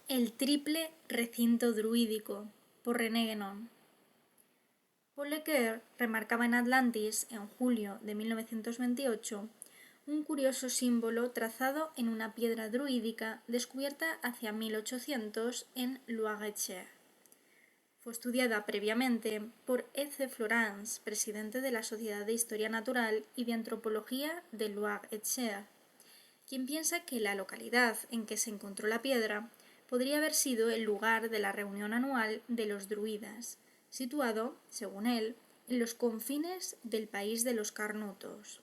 El triple recinto druídico, por René Guénon. Paul Ricoeur remarcaba en Atlantis, en julio de 1928, un curioso símbolo trazado en una piedra druídica descubierta hacia 1800 en Loir-et-Cher. Fue estudiada previamente por E.C. Flourens, presidente de la Sociedad de Historia Natural y de Antropología de Loir-et-Cher, quien piensa que la localidad en que se encontró la piedra podría haber sido el lugar de la reunión anual de los druidas, situado, según él, en los confines del país de los Carnutos.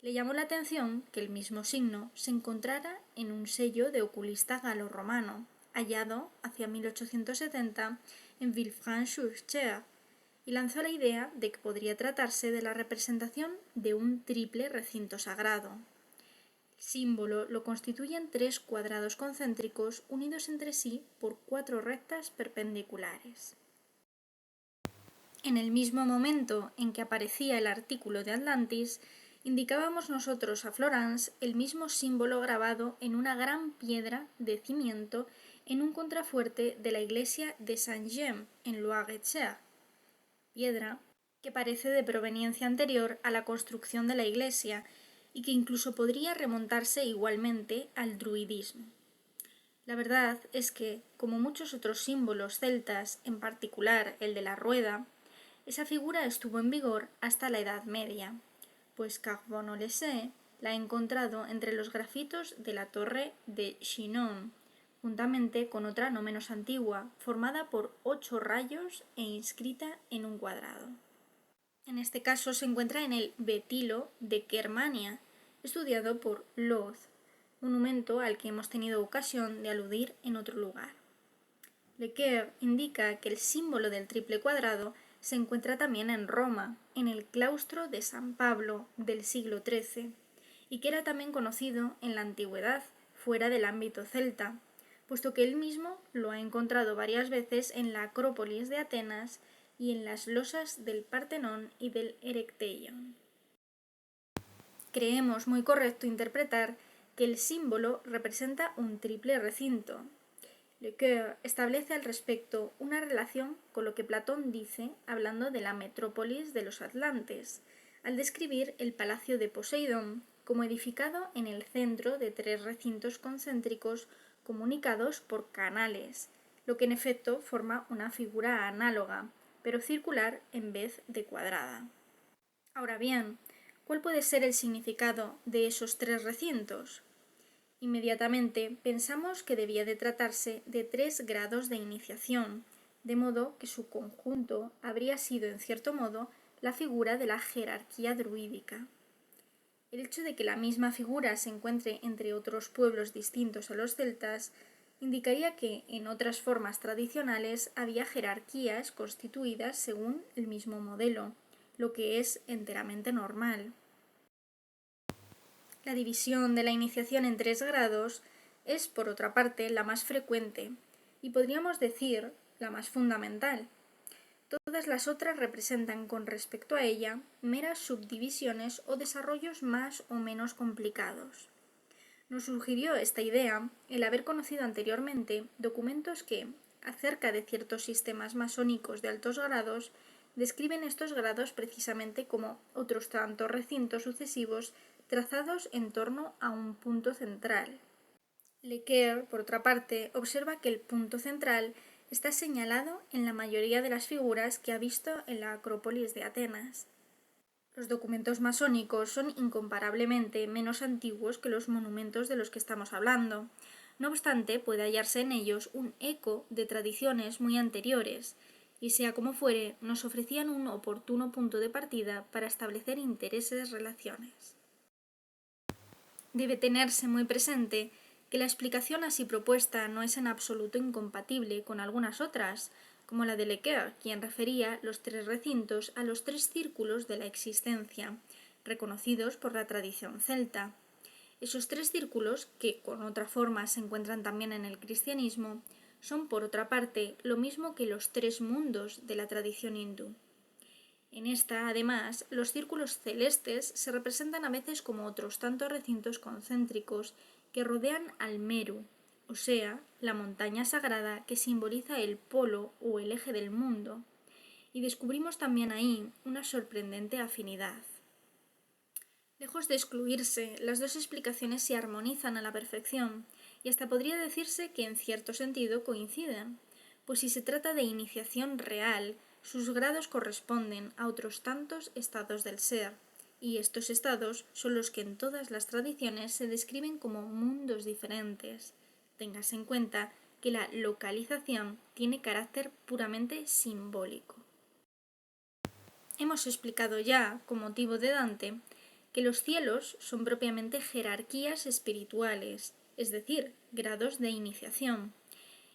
Le llamó la atención que el mismo signo se encontrara en un sello de oculista galo-romano, hallado hacia 1870 en Villefranche-sur-Cher, y lanzó la idea de que podría tratarse de la representación de un triple recinto sagrado. El símbolo lo constituyen 3 cuadrados concéntricos unidos entre sí por 4 rectas perpendiculares. En el mismo momento en que aparecía el artículo de Atlantis, indicábamos nosotros a Flourens el mismo símbolo grabado en una gran piedra de cimiento en un contrafuerte de la iglesia de Saint-Gemme, en Loir-et-Cher, piedra que parece de proveniencia anterior a la construcción de la iglesia y que incluso podría remontarse igualmente al druidismo. La verdad es que, como muchos otros símbolos celtas, en particular el de la rueda, esa figura estuvo en vigor hasta la Edad Media, pues Carbonne-Lesseps la ha encontrado entre los grafitos de la torre de Chinon, juntamente con otra no menos antigua, formada por 8 rayos e inscrita en un cuadrado. En este caso se encuentra en el Betilo de Germania, estudiado por Loth, monumento al que hemos tenido ocasión de aludir en otro lugar. Ricoeur indica que el símbolo del triple cuadrado se encuentra también en Roma, en el claustro de San Pablo del siglo XIII, y que era también conocido en la antigüedad, fuera del ámbito celta, puesto que él mismo lo ha encontrado varias veces en la Acrópolis de Atenas y en las losas del Partenón y del Erecteion. Creemos muy correcto interpretar que el símbolo representa un triple recinto. Ricoeur establece al respecto una relación con lo que Platón dice hablando de la metrópolis de los atlantes, al describir el palacio de Poseidón como edificado en el centro de 3 recintos concéntricos comunicados por canales, lo que en efecto forma una figura análoga, pero circular en vez de cuadrada. Ahora bien, ¿cuál puede ser el significado de esos 3 recintos? Inmediatamente pensamos que debía de tratarse de 3 grados de iniciación, de modo que su conjunto habría sido en cierto modo la figura de la jerarquía druídica. El hecho de que la misma figura se encuentre entre otros pueblos distintos a los celtas indicaría que en otras formas tradicionales había jerarquías constituidas según el mismo modelo, lo que es enteramente normal. La división de la iniciación en 3 grados es, por otra parte, la más frecuente y podríamos decir la más fundamental. Todas las otras representan con respecto a ella meras subdivisiones o desarrollos más o menos complicados. Nos sugirió esta idea el haber conocido anteriormente documentos que, acerca de ciertos sistemas masónicos de altos grados, describen estos grados precisamente como otros tantos recintos sucesivos trazados en torno a un punto central. Ricoeur, por otra parte, observa que el punto central está señalado en la mayoría de las figuras que ha visto en la Acrópolis de Atenas. Los documentos masónicos son incomparablemente menos antiguos que los monumentos de los que estamos hablando. No obstante, puede hallarse en ellos un eco de tradiciones muy anteriores, y sea como fuere, nos ofrecían un oportuno punto de partida para establecer intereses relaciones. Debe tenerse muy presente que la explicación así propuesta no es en absoluto incompatible con algunas otras, como la de Ricoeur, quien refería los 3 recintos a los 3 círculos de la existencia, reconocidos por la tradición celta. Esos 3 círculos, que con otra forma se encuentran también en el cristianismo, son por otra parte lo mismo que los 3 mundos de la tradición hindú. En esta, además, los círculos celestes se representan a veces como otros tantos recintos concéntricos que rodean al Meru, o sea, la montaña sagrada que simboliza el polo o el eje del mundo, y descubrimos también ahí una sorprendente afinidad. Lejos de excluirse, las dos explicaciones se armonizan a la perfección, y hasta podría decirse que en cierto sentido coinciden, pues si se trata de iniciación real, sus grados corresponden a otros tantos estados del ser, y estos estados son los que en todas las tradiciones se describen como mundos diferentes. Téngase en cuenta que la localización tiene carácter puramente simbólico. Hemos explicado ya, con motivo de Dante, que los cielos son propiamente jerarquías espirituales, es decir, grados de iniciación,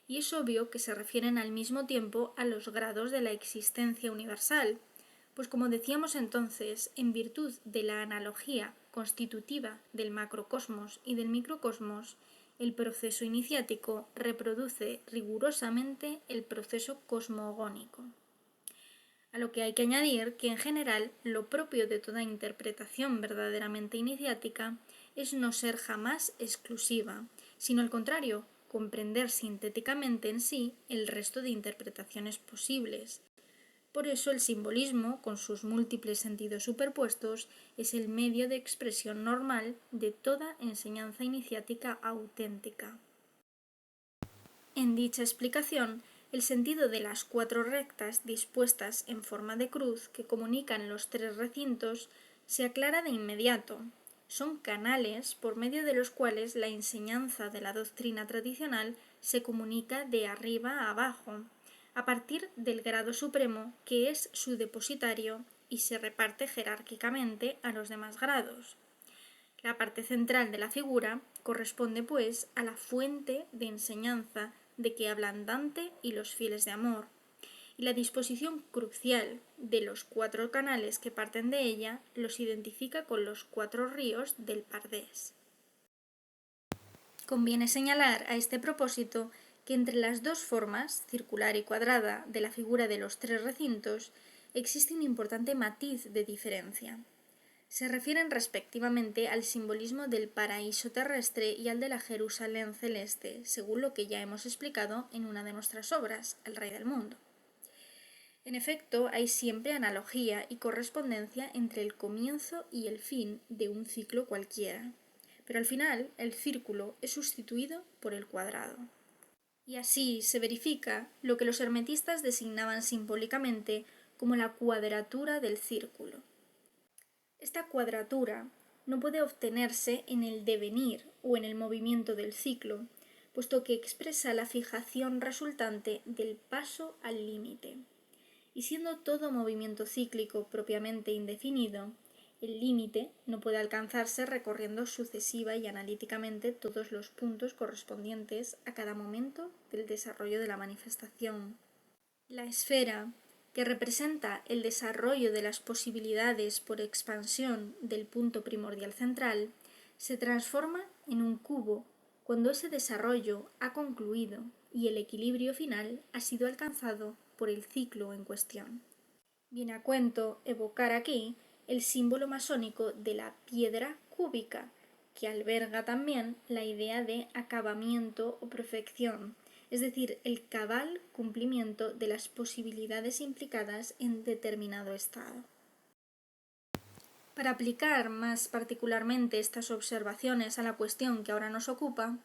y es obvio que se refieren al mismo tiempo a los grados de la existencia universal, pues como decíamos entonces, en virtud de la analogía constitutiva del macrocosmos y del microcosmos, el proceso iniciático reproduce rigurosamente el proceso cosmogónico. A lo que hay que añadir que en general lo propio de toda interpretación verdaderamente iniciática es no ser jamás exclusiva, sino al contrario, comprender sintéticamente en sí el resto de interpretaciones posibles. Por eso el simbolismo, con sus múltiples sentidos superpuestos, es el medio de expresión normal de toda enseñanza iniciática auténtica. En dicha explicación, el sentido de las 4 rectas dispuestas en forma de cruz que comunican los 3 recintos se aclara de inmediato. Son canales por medio de los cuales la enseñanza de la doctrina tradicional se comunica de arriba a abajo, a partir del grado supremo que es su depositario y se reparte jerárquicamente a los demás grados. La parte central de la figura corresponde, pues, a la fuente de enseñanza de que hablan Dante y los fieles de amor, y la disposición crucial de los 4 canales que parten de ella los identifica con los 4 ríos del Pardés. Conviene señalar a este propósito que entre las dos formas, circular y cuadrada, de la figura de los 3 recintos, existe un importante matiz de diferencia. Se refieren respectivamente al simbolismo del paraíso terrestre y al de la Jerusalén celeste, según lo que ya hemos explicado en una de nuestras obras, El Rey del Mundo. En efecto, hay siempre analogía y correspondencia entre el comienzo y el fin de un ciclo cualquiera, pero al final el círculo es sustituido por el cuadrado. Y así se verifica lo que los hermetistas designaban simbólicamente como la cuadratura del círculo. Esta cuadratura no puede obtenerse en el devenir o en el movimiento del ciclo, puesto que expresa la fijación resultante del paso al límite. Y siendo todo movimiento cíclico propiamente indefinido, el límite no puede alcanzarse recorriendo sucesiva y analíticamente todos los puntos correspondientes a cada momento del desarrollo de la manifestación. La esfera, que representa el desarrollo de las posibilidades por expansión del punto primordial central, se transforma en un cubo cuando ese desarrollo ha concluido y el equilibrio final ha sido alcanzado por el ciclo en cuestión. Viene a cuento evocar aquí el símbolo masónico de la piedra cúbica, que alberga también la idea de acabamiento o perfección, es decir, el cabal cumplimiento de las posibilidades implicadas en determinado estado. Para aplicar más particularmente estas observaciones a la cuestión que ahora nos ocupa,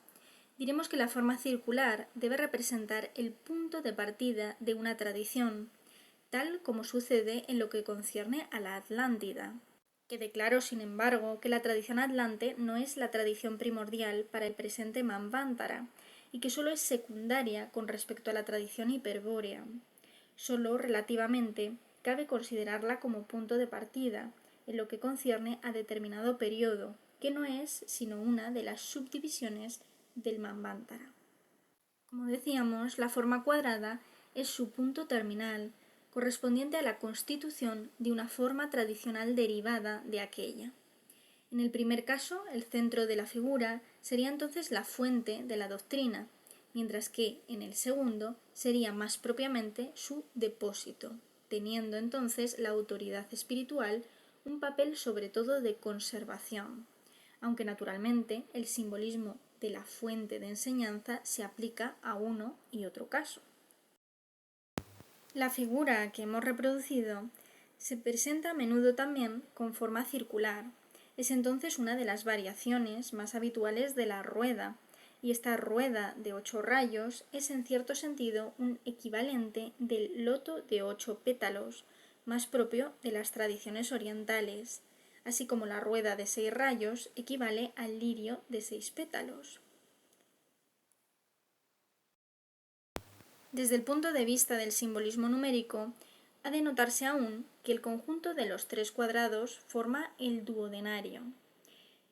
diremos que la forma circular debe representar el punto de partida de una tradición, tal como sucede en lo que concierne a la Atlántida. Quede claro, sin embargo, que la tradición atlante no es la tradición primordial para el presente Manvantara, y que sólo es secundaria con respecto a la tradición hiperbórea. Sólo relativamente cabe considerarla como punto de partida, en lo que concierne a determinado periodo, que no es sino una de las subdivisiones del Manvantara. Como decíamos, la forma cuadrada es su punto terminal, correspondiente a la constitución de una forma tradicional derivada de aquella. En el primer caso, el centro de la figura sería entonces la fuente de la doctrina, mientras que en el segundo sería más propiamente su depósito, teniendo entonces la autoridad espiritual un papel sobre todo de conservación, aunque naturalmente el simbolismo de la fuente de enseñanza se aplica a uno y otro caso. La figura que hemos reproducido se presenta a menudo también con forma circular. Es entonces una de las variaciones más habituales de la rueda, y esta rueda de 8 rayos es en cierto sentido un equivalente del loto de 8 pétalos, más propio de las tradiciones orientales, así como la rueda de 6 rayos equivale al lirio de 6 pétalos. Desde el punto de vista del simbolismo numérico, ha de notarse aún que el conjunto de los 3 cuadrados forma el duodenario.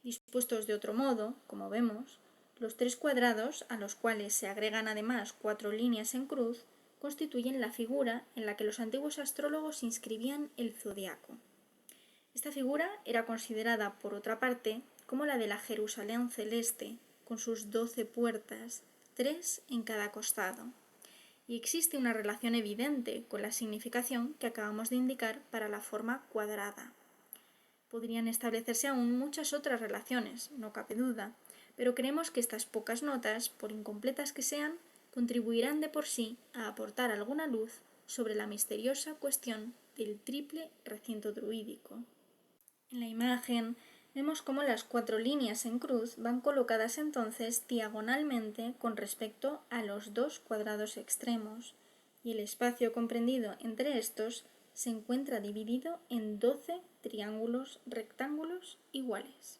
Dispuestos de otro modo, como vemos, los 3 cuadrados, a los cuales se agregan además 4 líneas en cruz, constituyen la figura en la que los antiguos astrólogos inscribían el zodiaco. Esta figura era considerada, por otra parte, como la de la Jerusalén celeste, con sus 12 puertas, 3 en cada costado. Y existe una relación evidente con la significación que acabamos de indicar para la forma cuadrada. Podrían establecerse aún muchas otras relaciones, no cabe duda, pero creemos que estas pocas notas, por incompletas que sean, contribuirán de por sí a aportar alguna luz sobre la misteriosa cuestión del triple recinto druídico. En la imagen vemos cómo las 4 líneas en cruz van colocadas entonces diagonalmente con respecto a los 2 cuadrados extremos, y el espacio comprendido entre estos se encuentra dividido en 12 triángulos rectángulos iguales.